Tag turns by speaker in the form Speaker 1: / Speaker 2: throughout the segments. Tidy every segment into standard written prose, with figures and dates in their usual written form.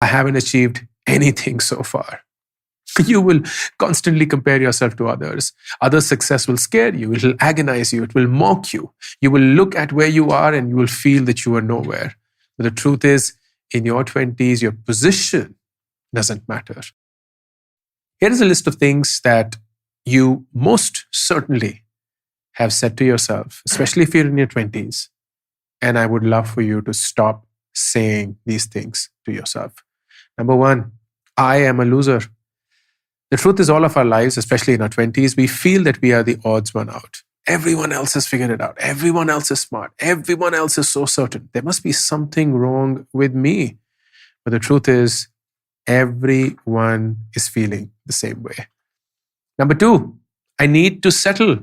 Speaker 1: haven't achieved anything so far. You will constantly compare yourself to others. Others' success will scare you. It will agonize you. It will mock you. You will look at where you are and you will feel that you are nowhere. But the truth is, in your 20s, your position doesn't matter. Here is a list of things that you most certainly have said to yourself, especially if you're in your 20s. And I would love for you to stop saying these things to yourself. Number one, I am a loser. The truth is, all of our lives, especially in our 20s, we feel that we are the odds one out. Everyone else has figured it out. Everyone else is smart. Everyone else is so certain. There must be something wrong with me. But the truth is, everyone is feeling the same way. Number two, I need to settle.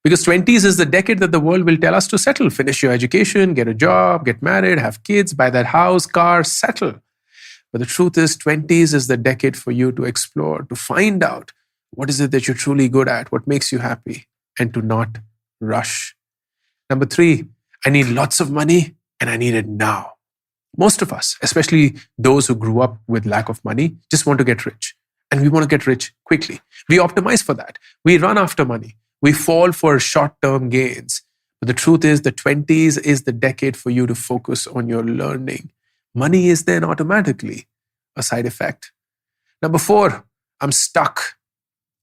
Speaker 1: Because 20s is the decade that the world will tell us to settle. Finish your education, get a job, get married, have kids, buy that house, car, settle. But the truth is, 20s is the decade for you to explore, to find out what is it that you're truly good at, what makes you happy, and to not rush. Number three, I need lots of money and I need it now. Most of us, especially those who grew up with lack of money, just want to get rich. And we want to get rich quickly. We optimize for that. We run after money. We fall for short-term gains. But the truth is, the 20s is the decade for you to focus on your learning. Money is then automatically a side effect. Number four, I'm stuck.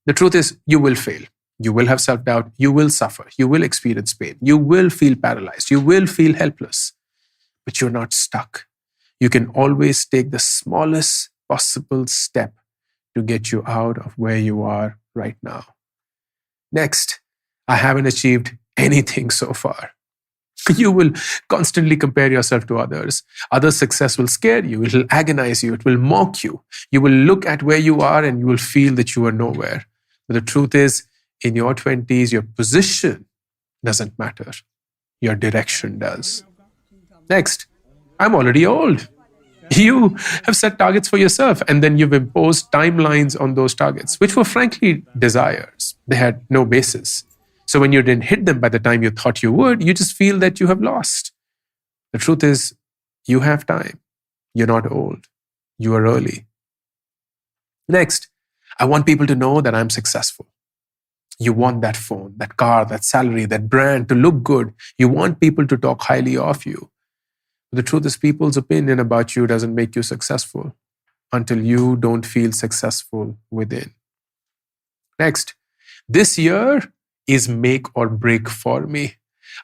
Speaker 1: The truth is, you will fail. You will have self-doubt. You will suffer. You will experience pain. You will feel paralyzed. You will feel helpless. But you're not stuck. You can always take the smallest possible step to get you out of where you are right now. Next, I haven't achieved anything so far. You will constantly compare yourself to others. Others' success will scare you. It will agonize you. It will mock you. You will look at where you are and you will feel that you are nowhere. But the truth is, in your 20s, your position doesn't matter. Your direction does. Next, I'm already old. You have set targets for yourself and then you've imposed timelines on those targets, which were frankly desires. They had no basis. So when you didn't hit them by the time you thought you would, you just feel that you have lost. The truth is, you have time. You're not old. You are early. Next, I want people to know that I'm successful. You want that phone, that car, that salary, that brand to look good. You want people to talk highly of you. The truth is, people's opinion about you doesn't make you successful until you don't feel successful within. Next, this year is make or break for me.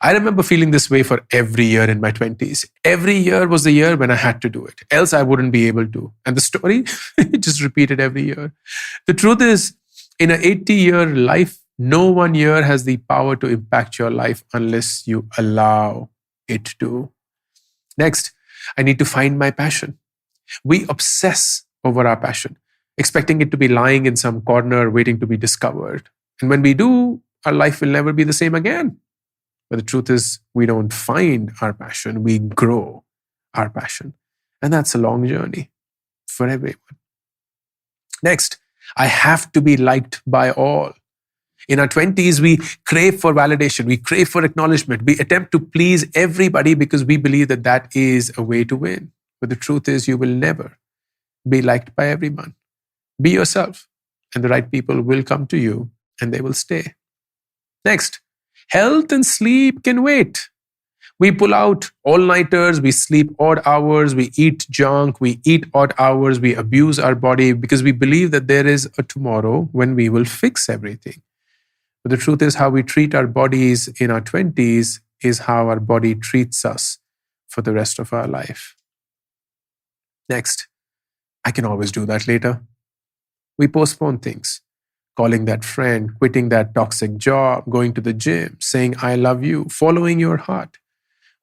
Speaker 1: I remember feeling this way for every year in my 20s. Every year was the year when I had to do it. Else I wouldn't be able to. And the story, it just repeated every year. The truth is, in an 80-year life, no one year has the power to impact your life unless you allow it to. Next, I need to find my passion. We obsess over our passion, expecting it to be lying in some corner waiting to be discovered. And when we do, our life will never be the same again. But the truth is, we don't find our passion, we grow our passion. And that's a long journey for everyone. Next, I have to be liked by all. In our 20s, we crave for validation, we crave for acknowledgement, we attempt to please everybody because we believe that that is a way to win. But the truth is, you will never be liked by everyone. Be yourself, and the right people will come to you and they will stay. Next, health and sleep can wait. We pull out all-nighters, we sleep odd hours, we eat junk, we eat odd hours, we abuse our body because we believe that there is a tomorrow when we will fix everything. But the truth is, how we treat our bodies in our 20s is how our body treats us for the rest of our life. Next, I can always do that later. We postpone things. Calling that friend, quitting that toxic job, going to the gym, saying, I love you, following your heart.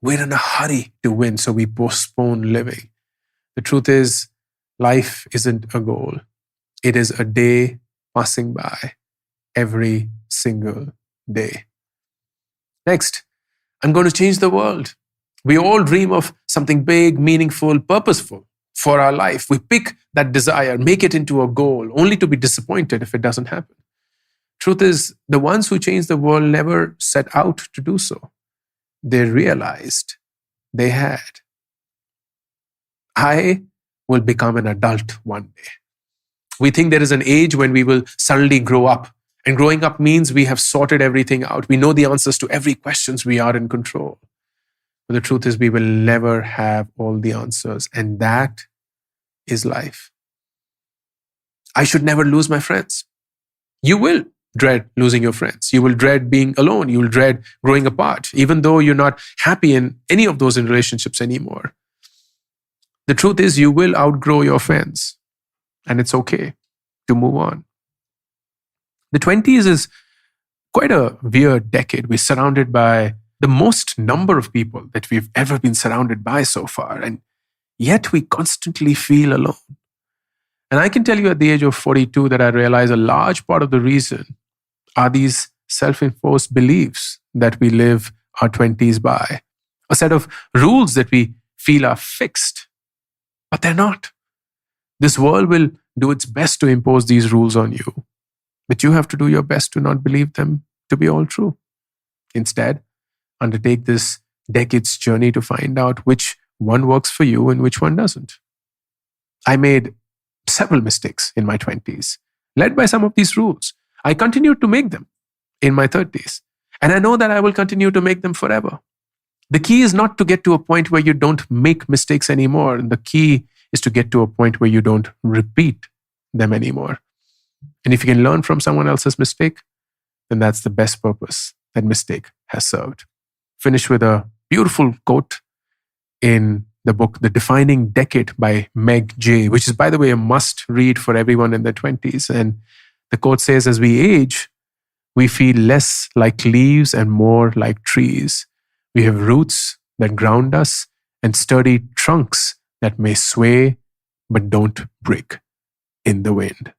Speaker 1: We're in a hurry to win, so we postpone living. The truth is, life isn't a goal. It is a day passing by every single day. Next, I'm going to change the world. We all dream of something big, meaningful, purposeful for our life. We pick that desire, make it into a goal, only to be disappointed if it doesn't happen. Truth is, the ones who change the world never set out to do so. They realized they had. I will become an adult one day. We think there is an age when we will suddenly grow up. And growing up means we have sorted everything out. We know the answers to every questions. We are in control. But the truth is we will never have all the answers. And that is life. I should never lose my friends. You will dread losing your friends. You will dread being alone. You will dread growing apart, even though you're not happy in any of those in relationships anymore. The truth is you will outgrow your friends, and it's okay to move on. The 20s is quite a weird decade. We're surrounded by the most number of people that we've ever been surrounded by so far, and yet we constantly feel alone. And I can tell you at the age of 42 that I realize a large part of the reason are these self-imposed beliefs that we live our 20s by. A set of rules that we feel are fixed, but they're not. This world will do its best to impose these rules on you, but you have to do your best to not believe them to be all true. Instead, undertake this decade's journey to find out which one works for you and which one doesn't. I made several mistakes in my 20s, led by some of these rules. I continued to make them in my 30s, and I know that I will continue to make them forever. The key is not to get to a point where you don't make mistakes anymore. The key is to get to a point where you don't repeat them anymore. And if you can learn from someone else's mistake, then that's the best purpose that mistake has served. Finish with a beautiful quote in the book, The Defining Decade by Meg Jay, which is, by the way, a must read for everyone in their 20s. And the quote says, as we age, we feel less like leaves and more like trees. We have roots that ground us and sturdy trunks that may sway but don't break in the wind.